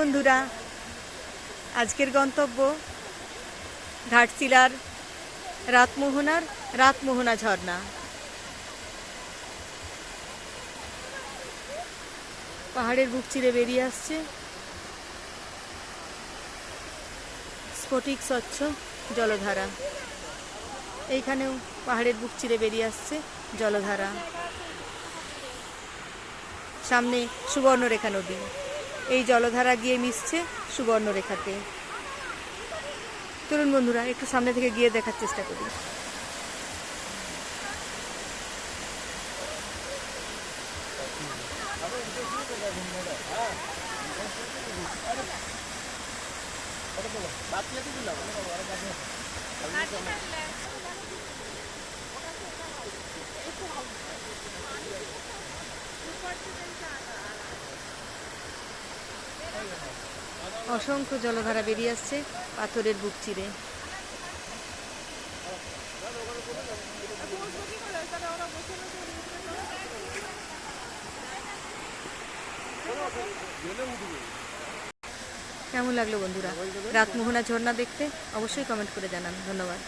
বন্ধুরা, আজকের গন্তব্য ঘাটশিলার রাতমোহনা ঝর্ণা। পাহাড়ের বুক চিরে বেরিয়ে আসছে স্ফটিক স্বচ্ছ জলধারা। এইখানেও পাহাড়ের বুক চিরে বেরিয়ে আসছে জলধারা। সামনে সুবর্ণরেখা নদী, এই জলধারা গিয়ে মিশছে সুবর্ণরেখাতে। চলুন বন্ধুরা, একটু সামনে থেকে গিয়ে দেখার চেষ্টা করি। অসংখ্য জলধারা বেরিয়ে আসছে পাথরের বুক চিরে। কেমন লাগলো বন্ধুরা রাতমোহনা ঝর্ণা দেখতে? অবশ্যই কমেন্ট করে জানান। ধন্যবাদ।